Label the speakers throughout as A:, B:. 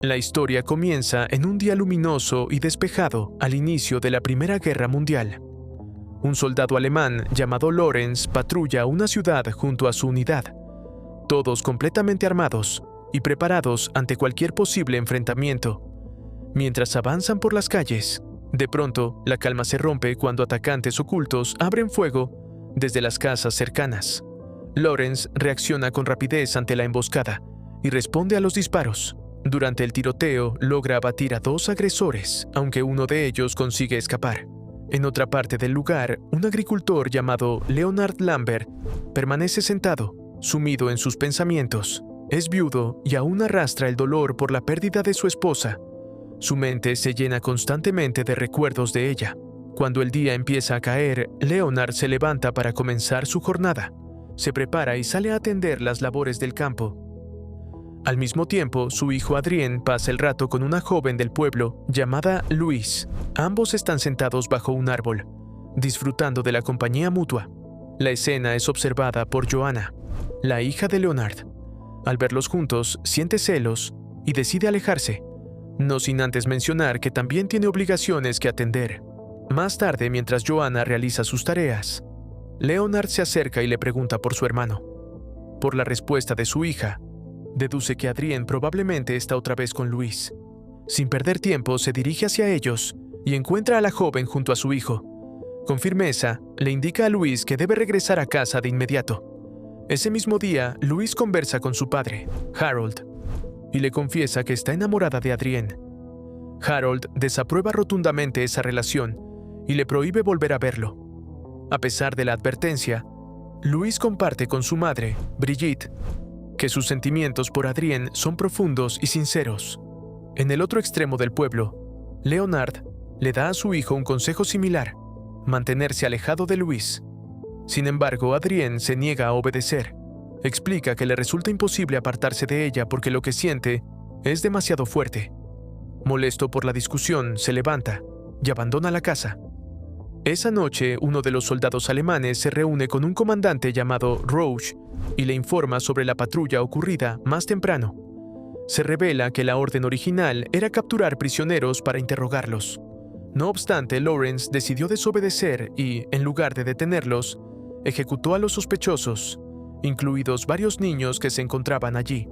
A: La historia comienza en un día luminoso y despejado al inicio de la Primera Guerra Mundial. Un soldado alemán llamado Lorenz patrulla una ciudad junto a su unidad, todos completamente armados y preparados ante cualquier posible enfrentamiento. Mientras avanzan por las calles, de pronto la calma se rompe cuando atacantes ocultos abren fuego desde las casas cercanas. Lorenz reacciona con rapidez ante la emboscada y responde a los disparos. Durante el tiroteo logra abatir a 2 agresores, aunque uno de ellos consigue escapar. En otra parte del lugar, un agricultor llamado Leonard Lambert permanece sentado, sumido en sus pensamientos. Es viudo y aún arrastra el dolor por la pérdida de su esposa. Su mente se llena constantemente de recuerdos de ella. Cuando el día empieza a caer, Leonard se levanta para comenzar su jornada. Se prepara y sale a atender las labores del campo. Al mismo tiempo, su hijo Adrien pasa el rato con una joven del pueblo llamada Louise. Ambos están sentados bajo un árbol, disfrutando de la compañía mutua. La escena es observada por Joanna, la hija de Leonard. Al verlos juntos, siente celos y decide alejarse, no sin antes mencionar que también tiene obligaciones que atender. Más tarde, mientras Joanna realiza sus tareas, Leonard se acerca y le pregunta por su hermano. Por la respuesta de su hija, deduce que Adrien probablemente está otra vez con Luis. Sin perder tiempo, se dirige hacia ellos y encuentra a la joven junto a su hijo. Con firmeza, le indica a Luis que debe regresar a casa de inmediato. Ese mismo día, Luis conversa con su padre, Harold, y le confiesa que está enamorada de Adrien. Harold desaprueba rotundamente esa relación y le prohíbe volver a verlo. A pesar de la advertencia, Luis comparte con su madre, Brigitte, que sus sentimientos por Adrien son profundos y sinceros. En el otro extremo del pueblo, Leonard le da a su hijo un consejo similar: mantenerse alejado de Luis. Sin embargo, Adrien se niega a obedecer. Explica que le resulta imposible apartarse de ella porque lo que siente es demasiado fuerte. Molesto por la discusión, se levanta y abandona la casa. Esa noche, uno de los soldados alemanes se reúne con un comandante llamado Rouge y le informa sobre la patrulla ocurrida más temprano. Se revela que la orden original era capturar prisioneros para interrogarlos. No obstante, Lorenz decidió desobedecer y, en lugar de detenerlos, ejecutó a los sospechosos, incluidos varios niños que se encontraban allí.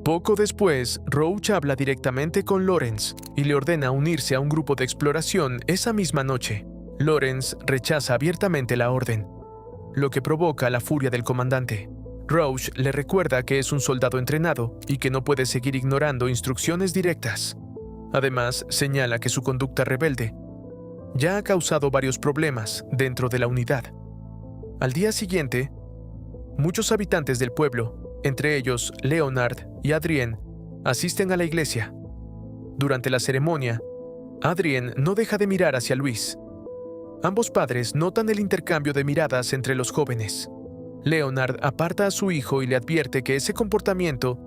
A: Poco después, Rouge habla directamente con Lorenz y le ordena unirse a un grupo de exploración esa misma noche. Lorenz rechaza abiertamente la orden, lo que provoca la furia del comandante. Rouge le recuerda que es un soldado entrenado y que no puede seguir ignorando instrucciones directas. Además, señala que su conducta rebelde ya ha causado varios problemas dentro de la unidad. Al día siguiente, muchos habitantes del pueblo, entre ellos Leonard y Adrien, asisten a la iglesia. Durante la ceremonia, Adrien no deja de mirar hacia Luis. Ambos padres notan el intercambio de miradas entre los jóvenes. Leonard aparta a su hijo y le advierte que ese comportamiento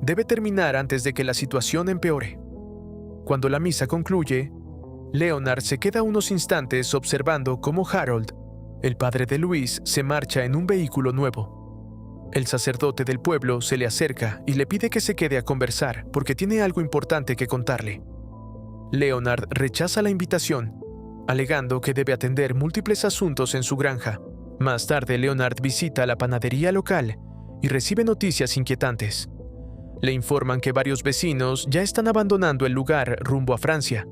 A: debe terminar antes de que la situación empeore. Cuando la misa concluye, Leonard se queda unos instantes observando cómo Harold, el padre de Luis, se marcha en un vehículo nuevo. El sacerdote del pueblo se le acerca y le pide que se quede a conversar porque tiene algo importante que contarle. Leonard rechaza la invitación, alegando que debe atender múltiples asuntos en su granja. Más tarde, Leonard visita la panadería local y recibe noticias inquietantes. Le informan que varios vecinos ya están abandonando el lugar rumbo a Francia,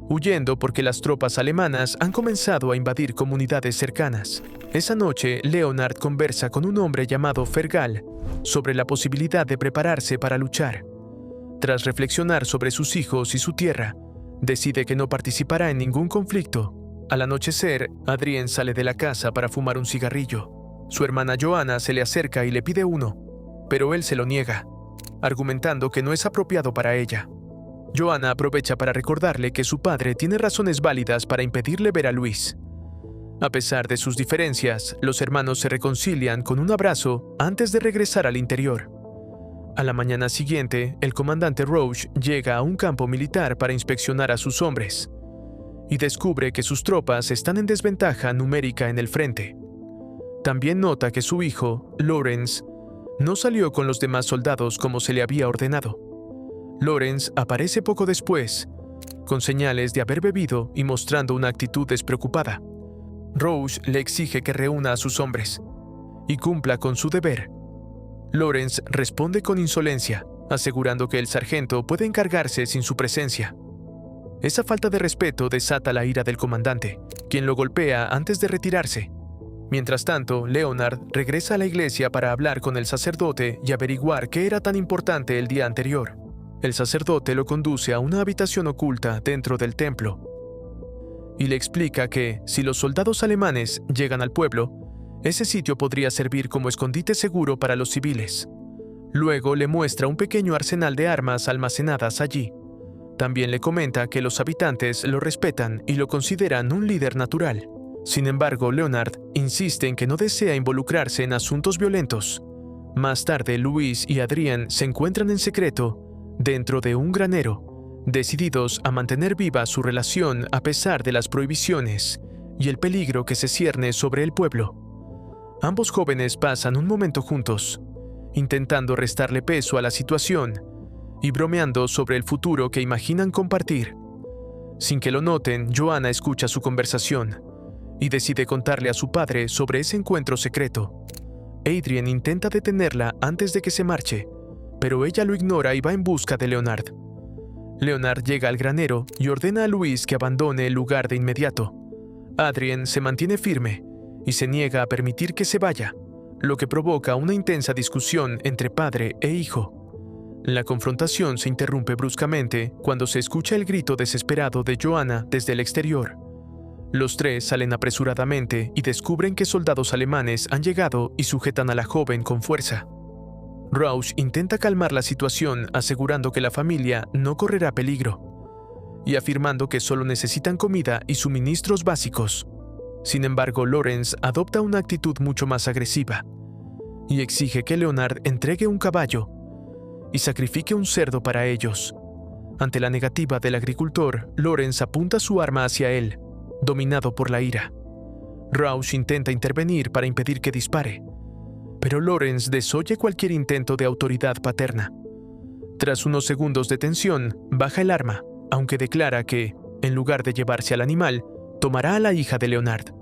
A: huyendo porque las tropas alemanas han comenzado a invadir comunidades cercanas. Esa noche, Leonard conversa con un hombre llamado Fergal sobre la posibilidad de prepararse para luchar. Tras reflexionar sobre sus hijos y su tierra, decide que no participará en ningún conflicto. Al anochecer, Adrien sale de la casa para fumar un cigarrillo. Su hermana Joanna se le acerca y le pide uno, pero él se lo niega, argumentando que no es apropiado para ella. Joanna aprovecha para recordarle que su padre tiene razones válidas para impedirle ver a Luis. A pesar de sus diferencias, los hermanos se reconcilian con un abrazo antes de regresar al interior. A la mañana siguiente, el comandante Rouge llega a un campo militar para inspeccionar a sus hombres y descubre que sus tropas están en desventaja numérica en el frente. También nota que su hijo, Lorenz, no salió con los demás soldados como se le había ordenado. Lawrence aparece poco después, con señales de haber bebido y mostrando una actitud despreocupada. Rose le exige que reúna a sus hombres y cumpla con su deber. Lawrence responde con insolencia, asegurando que el sargento puede encargarse sin su presencia. Esa falta de respeto desata la ira del comandante, quien lo golpea antes de retirarse. Mientras tanto, Leonard regresa a la iglesia para hablar con el sacerdote y averiguar qué era tan importante el día anterior. El sacerdote lo conduce a una habitación oculta dentro del templo y le explica que, si los soldados alemanes llegan al pueblo, ese sitio podría servir como escondite seguro para los civiles. Luego le muestra un pequeño arsenal de armas almacenadas allí. También le comenta que los habitantes lo respetan y lo consideran un líder natural. Sin embargo, Leonard insiste en que no desea involucrarse en asuntos violentos. Más tarde, Louise y Adrienne se encuentran en secreto dentro de un granero, decididos a mantener viva su relación a pesar de las prohibiciones y el peligro que se cierne sobre el pueblo. Ambos jóvenes pasan un momento juntos, intentando restarle peso a la situación y bromeando sobre el futuro que imaginan compartir. Sin que lo noten, Joanna escucha su conversación y decide contarle a su padre sobre ese encuentro secreto. Adrienne intenta detenerla antes de que se marche, pero ella lo ignora y va en busca de Leonard. Leonard llega al granero y ordena a Louise que abandone el lugar de inmediato. Adrienne se mantiene firme y se niega a permitir que se vaya, lo que provoca una intensa discusión entre padre e hijo. La confrontación se interrumpe bruscamente cuando se escucha el grito desesperado de Joanna desde el exterior. Los tres salen apresuradamente y descubren que soldados alemanes han llegado y sujetan a la joven con fuerza. Rausch intenta calmar la situación asegurando que la familia no correrá peligro y afirmando que solo necesitan comida y suministros básicos. Sin embargo, Lawrence adopta una actitud mucho más agresiva y exige que Leonard entregue un caballo y sacrifique un cerdo para ellos. Ante la negativa del agricultor, Lawrence apunta su arma hacia él, dominado por la ira. Rausch intenta intervenir para impedir que dispare, pero Lawrence desoye cualquier intento de autoridad paterna. Tras unos segundos de tensión, baja el arma, aunque declara que, en lugar de llevarse al animal, tomará a la hija de Leonard.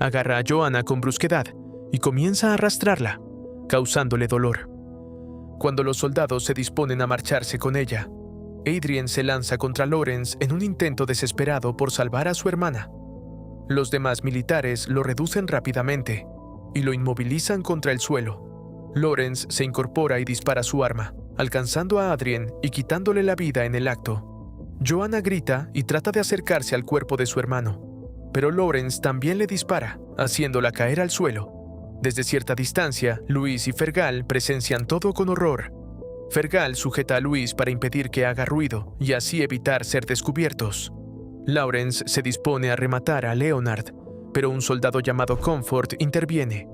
A: Agarra a Joanna con brusquedad y comienza a arrastrarla, causándole dolor. Cuando los soldados se disponen a marcharse con ella, Adrienne se lanza contra Lawrence en un intento desesperado por salvar a su hermana. Los demás militares lo reducen rápidamente y lo inmovilizan contra el suelo. Lawrence se incorpora y dispara su arma, alcanzando a Adrienne y quitándole la vida en el acto. Joanna grita y trata de acercarse al cuerpo de su hermano, pero Lawrence también le dispara, haciéndola caer al suelo. Desde cierta distancia, Louise y Fergal presencian todo con horror. Fergal sujeta a Louise para impedir que haga ruido y así evitar ser descubiertos. Lawrence se dispone a rematar a Leonard, pero un soldado llamado Comfort interviene.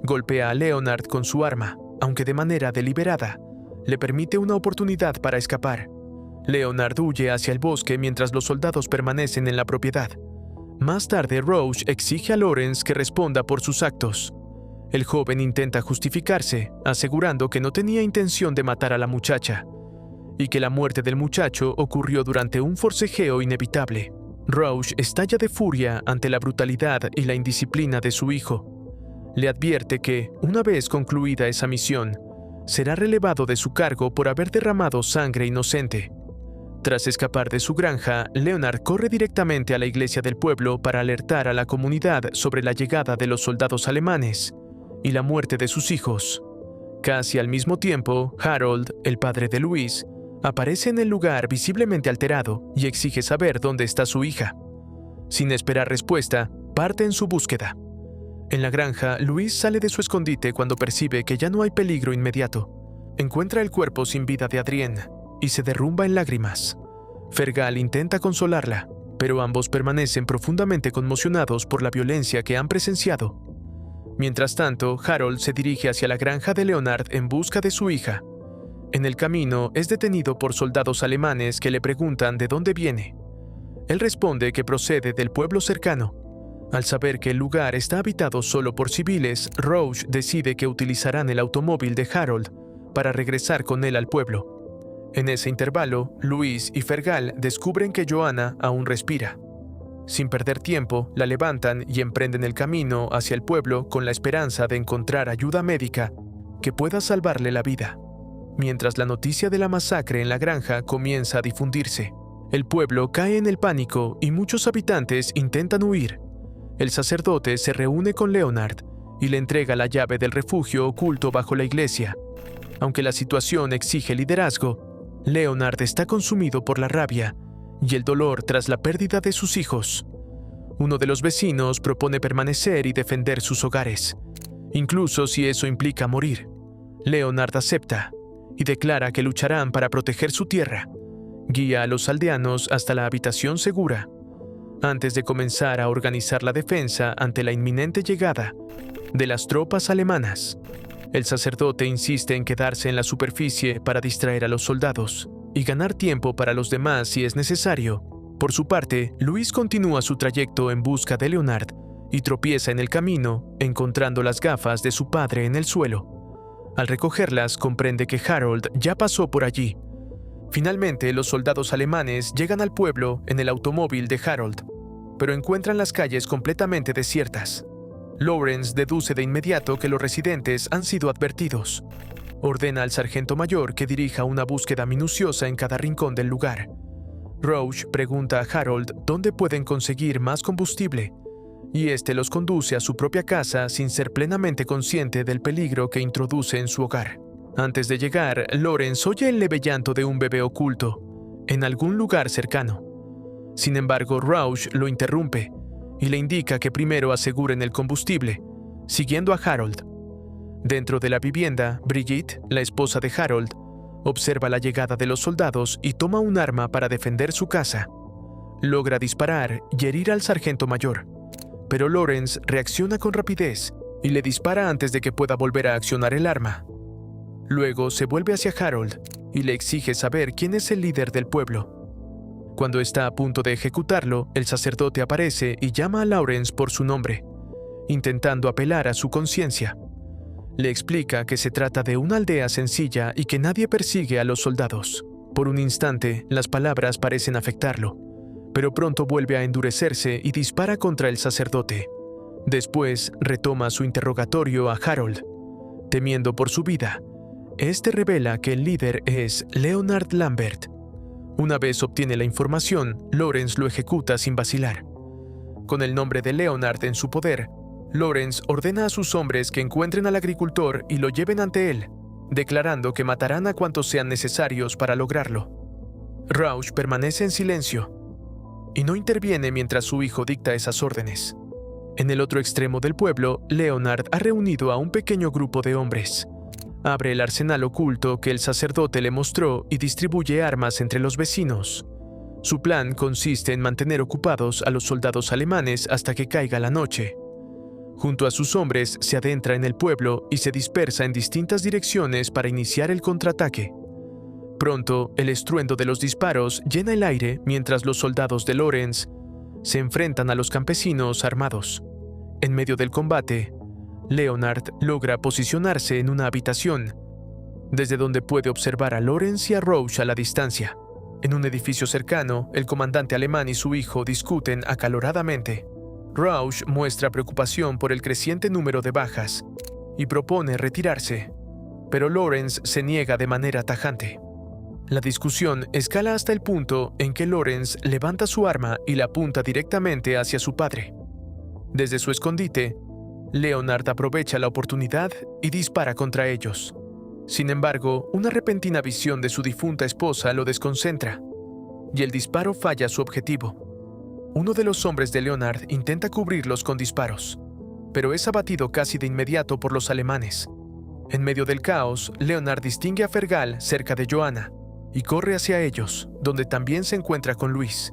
A: Golpea a Leonard con su arma, aunque de manera deliberada. Le permite una oportunidad para escapar. Leonard huye hacia el bosque mientras los soldados permanecen en la propiedad. Más tarde, Rausch exige a Lawrence que responda por sus actos. El joven intenta justificarse, asegurando que no tenía intención de matar a la muchacha y que la muerte del muchacho ocurrió durante un forcejeo inevitable. Rausch estalla de furia ante la brutalidad y la indisciplina de su hijo. Le advierte que, una vez concluida esa misión, será relevado de su cargo por haber derramado sangre inocente. Tras escapar de su granja, Leonard corre directamente a la iglesia del pueblo para alertar a la comunidad sobre la llegada de los soldados alemanes y la muerte de sus hijos. Casi al mismo tiempo, Harold, el padre de Louise, aparece en el lugar visiblemente alterado y exige saber dónde está su hija. Sin esperar respuesta, parte en su búsqueda. En la granja, Louise sale de su escondite cuando percibe que ya no hay peligro inmediato. Encuentra el cuerpo sin vida de Adrienne y se derrumba en lágrimas. Fergal intenta consolarla, pero ambos permanecen profundamente conmocionados por la violencia que han presenciado. Mientras tanto, Harold se dirige hacia la granja de Leonard en busca de su hija. En el camino, es detenido por soldados alemanes que le preguntan de dónde viene. Él responde que procede del pueblo cercano. Al saber que el lugar está habitado solo por civiles, Rausch decide que utilizarán el automóvil de Harold para regresar con él al pueblo. En ese intervalo, Luis y Fergal descubren que Joanna aún respira. Sin perder tiempo, la levantan y emprenden el camino hacia el pueblo con la esperanza de encontrar ayuda médica que pueda salvarle la vida. Mientras la noticia de la masacre en la granja comienza a difundirse, el pueblo cae en el pánico y muchos habitantes intentan huir. El sacerdote se reúne con Leonard y le entrega la llave del refugio oculto bajo la iglesia. Aunque la situación exige liderazgo, Leonard está consumido por la rabia y el dolor tras la pérdida de sus hijos. Uno de los vecinos propone permanecer y defender sus hogares, incluso si eso implica morir. Leonard acepta y declara que lucharán para proteger su tierra. Guía a los aldeanos hasta la habitación segura, antes de comenzar a organizar la defensa ante la inminente llegada de las tropas alemanas. El sacerdote insiste en quedarse en la superficie para distraer a los soldados y ganar tiempo para los demás si es necesario. Por su parte, Luis continúa su trayecto en busca de Leonard y tropieza en el camino, encontrando las gafas de su padre en el suelo. Al recogerlas, comprende que Harold ya pasó por allí. Finalmente, los soldados alemanes llegan al pueblo en el automóvil de Harold, pero encuentran las calles completamente desiertas. Lawrence deduce de inmediato que los residentes han sido advertidos. Ordena al sargento mayor que dirija una búsqueda minuciosa en cada rincón del lugar. Roach pregunta a Harold dónde pueden conseguir más combustible, y este los conduce a su propia casa sin ser plenamente consciente del peligro que introduce en su hogar. Antes de llegar, Lawrence oye el leve llanto de un bebé oculto en algún lugar cercano. Sin embargo, Roach lo interrumpe y le indica que primero aseguren el combustible, siguiendo a Harold. Dentro de la vivienda, Brigitte, la esposa de Harold, observa la llegada de los soldados y toma un arma para defender su casa. Logra disparar y herir al sargento mayor, pero Lawrence reacciona con rapidez y le dispara antes de que pueda volver a accionar el arma. Luego se vuelve hacia Harold y le exige saber quién es el líder del pueblo. Cuando está a punto de ejecutarlo, el sacerdote aparece y llama a Lawrence por su nombre, intentando apelar a su conciencia. Le explica que se trata de una aldea sencilla y que nadie persigue a los soldados. Por un instante, las palabras parecen afectarlo, pero pronto vuelve a endurecerse y dispara contra el sacerdote. Después, retoma su interrogatorio a Harold, temiendo por su vida. Este revela que el líder es Leonard Lambert. Una vez obtiene la información, Lawrence lo ejecuta sin vacilar. Con el nombre de Leonard en su poder, Lawrence ordena a sus hombres que encuentren al agricultor y lo lleven ante él, declarando que matarán a cuantos sean necesarios para lograrlo. Rauch permanece en silencio y no interviene mientras su hijo dicta esas órdenes. En el otro extremo del pueblo, Leonard ha reunido a un pequeño grupo de hombres. Abre el arsenal oculto que el sacerdote le mostró y distribuye armas entre los vecinos. Su plan consiste en mantener ocupados a los soldados alemanes hasta que caiga la noche. Junto a sus hombres se adentra en el pueblo y se dispersa en distintas direcciones para iniciar el contraataque. Pronto, el estruendo de los disparos llena el aire mientras los soldados de Lawrence se enfrentan a los campesinos armados. En medio del combate, Leonard logra posicionarse en una habitación, desde donde puede observar a Lawrence y a Roach a la distancia. En un edificio cercano, el comandante alemán y su hijo discuten acaloradamente. Roach muestra preocupación por el creciente número de bajas y propone retirarse, pero Lawrence se niega de manera tajante. La discusión escala hasta el punto en que Lawrence levanta su arma y la apunta directamente hacia su padre. Desde su escondite, Leonard aprovecha la oportunidad y dispara contra ellos. Sin embargo, una repentina visión de su difunta esposa lo desconcentra, y el disparo falla su objetivo. Uno de los hombres de Leonard intenta cubrirlos con disparos, pero es abatido casi de inmediato por los alemanes. En medio del caos, Leonard distingue a Fergal cerca de Joanna y corre hacia ellos, donde también se encuentra con Luis.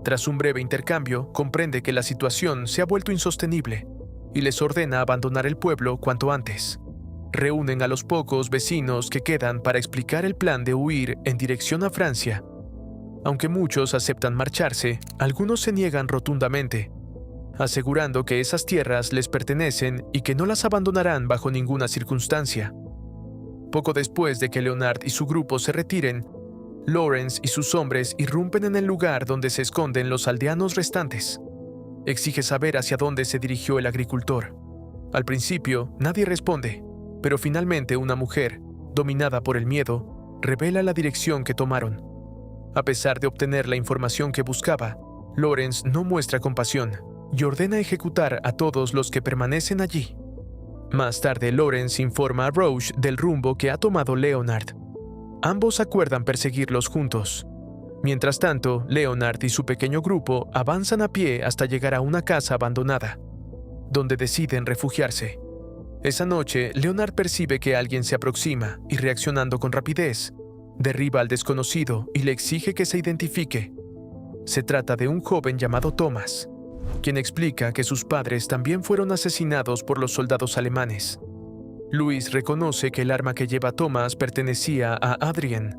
A: Tras un breve intercambio, comprende que la situación se ha vuelto insostenible y les ordena abandonar el pueblo cuanto antes. Reúnen a los pocos vecinos que quedan para explicar el plan de huir en dirección a Francia. Aunque muchos aceptan marcharse, algunos se niegan rotundamente, asegurando que esas tierras les pertenecen y que no las abandonarán bajo ninguna circunstancia. Poco después de que Leonard y su grupo se retiren, Lawrence y sus hombres irrumpen en el lugar donde se esconden los aldeanos restantes. Exige saber hacia dónde se dirigió el agricultor. Al principio, nadie responde, pero finalmente una mujer, dominada por el miedo, revela la dirección que tomaron. A pesar de obtener la información que buscaba, Lawrence no muestra compasión y ordena ejecutar a todos los que permanecen allí. Más tarde, Lawrence informa a Roche del rumbo que ha tomado Leonard. Ambos acuerdan perseguirlos juntos. Mientras tanto, Leonard y su pequeño grupo avanzan a pie hasta llegar a una casa abandonada, donde deciden refugiarse. Esa noche, Leonard percibe que alguien se aproxima y, reaccionando con rapidez, derriba al desconocido y le exige que se identifique. Se trata de un joven llamado Thomas, quien explica que sus padres también fueron asesinados por los soldados alemanes. Louis reconoce que el arma que lleva Thomas pertenecía a Adrien.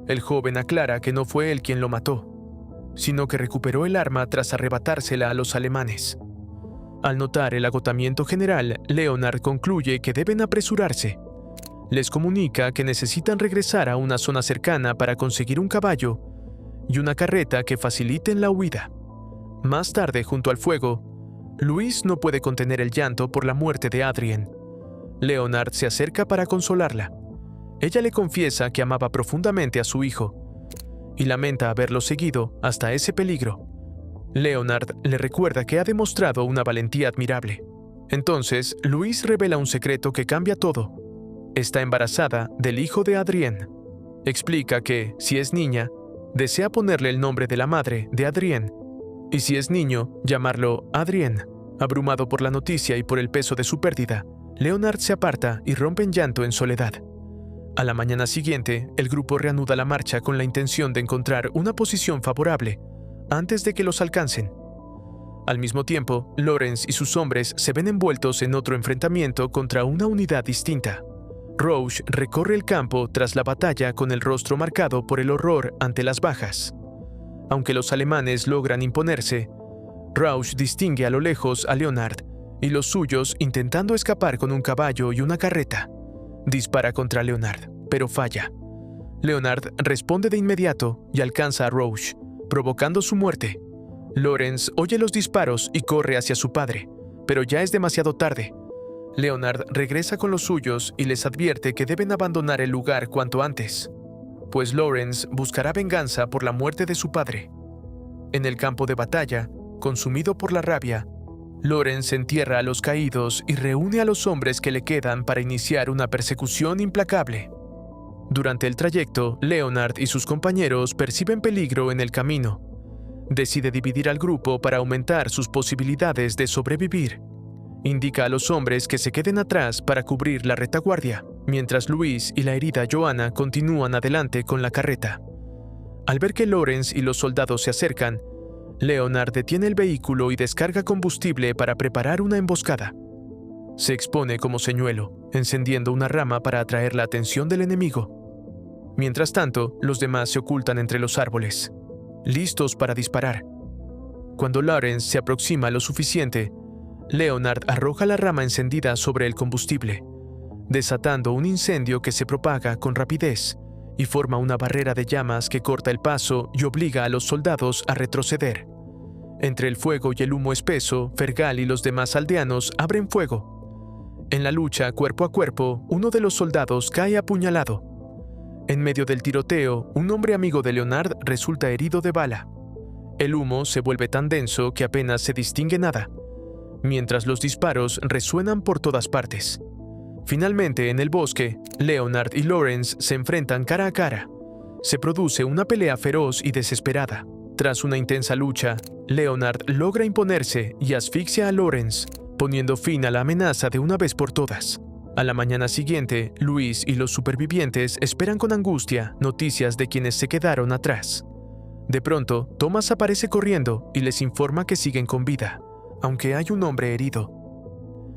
A: El joven aclara que no fue él quien lo mató, sino que recuperó el arma tras arrebatársela a los alemanes. Al notar el agotamiento general, Leonard concluye que deben apresurarse. Les comunica que necesitan regresar a una zona cercana para conseguir un caballo y una carreta que faciliten la huida. Más tarde, junto al fuego, Louis no puede contener el llanto por la muerte de Adrien. Leonard se acerca para consolarla. Ella le confiesa que amaba profundamente a su hijo y lamenta haberlo seguido hasta ese peligro. Leonard le recuerda que ha demostrado una valentía admirable. Entonces, Louis revela un secreto que cambia todo. Está embarazada del hijo de Adrien. Explica que, si es niña, desea ponerle el nombre de la madre de Adrien, y si es niño, llamarlo Adrien. Abrumado por la noticia y por el peso de su pérdida, Leonard se aparta y rompe en llanto en soledad. A la mañana siguiente, el grupo reanuda la marcha con la intención de encontrar una posición favorable antes de que los alcancen. Al mismo tiempo, Lawrence y sus hombres se ven envueltos en otro enfrentamiento contra una unidad distinta. Roche recorre el campo tras la batalla con el rostro marcado por el horror ante las bajas. Aunque los alemanes logran imponerse, Roche distingue a lo lejos a Leonard y los suyos intentando escapar con un caballo y una carreta. Dispara contra Leonard, pero falla. Leonard responde de inmediato y alcanza a Roche, provocando su muerte. Lawrence oye los disparos y corre hacia su padre, pero ya es demasiado tarde. Leonard regresa con los suyos y les advierte que deben abandonar el lugar cuanto antes, pues Lawrence buscará venganza por la muerte de su padre. En el campo de batalla, consumido por la rabia, Lawrence entierra a los caídos y reúne a los hombres que le quedan para iniciar una persecución implacable. Durante el trayecto, Leonard y sus compañeros perciben peligro en el camino. Decide dividir al grupo para aumentar sus posibilidades de sobrevivir. Indica a los hombres que se queden atrás para cubrir la retaguardia, mientras Louis y la herida Joanna continúan adelante con la carreta. Al ver que Lawrence y los soldados se acercan, Leonard detiene el vehículo y descarga combustible para preparar una emboscada. Se expone como señuelo, encendiendo una rama para atraer la atención del enemigo. Mientras tanto, los demás se ocultan entre los árboles, listos para disparar. Cuando Lawrence se aproxima lo suficiente, Leonard arroja la rama encendida sobre el combustible, desatando un incendio que se propaga con rapidez y forma una barrera de llamas que corta el paso y obliga a los soldados a retroceder. Entre el fuego y el humo espeso, Fergal y los demás aldeanos abren fuego. En la lucha cuerpo a cuerpo, uno de los soldados cae apuñalado. En medio del tiroteo, un hombre amigo de Leonard resulta herido de bala. El humo se vuelve tan denso que apenas se distingue nada, mientras los disparos resuenan por todas partes. Finalmente, en el bosque, Leonard y Lawrence se enfrentan cara a cara. Se produce una pelea feroz y desesperada. Tras una intensa lucha, Leonard logra imponerse y asfixia a Lawrence, poniendo fin a la amenaza de una vez por todas. A la mañana siguiente, Louis y los supervivientes esperan con angustia noticias de quienes se quedaron atrás. De pronto, Thomas aparece corriendo y les informa que siguen con vida, aunque hay un hombre herido.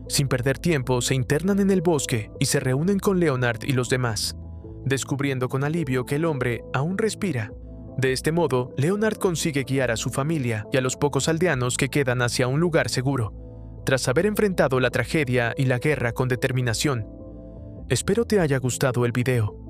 A: Sin perder tiempo, se internan en el bosque y se reúnen con Leonard y los demás, descubriendo con alivio que el hombre aún respira. De este modo, Leonard consigue guiar a su familia y a los pocos aldeanos que quedan hacia un lugar seguro, tras haber enfrentado la tragedia y la guerra con determinación. Espero te haya gustado el video.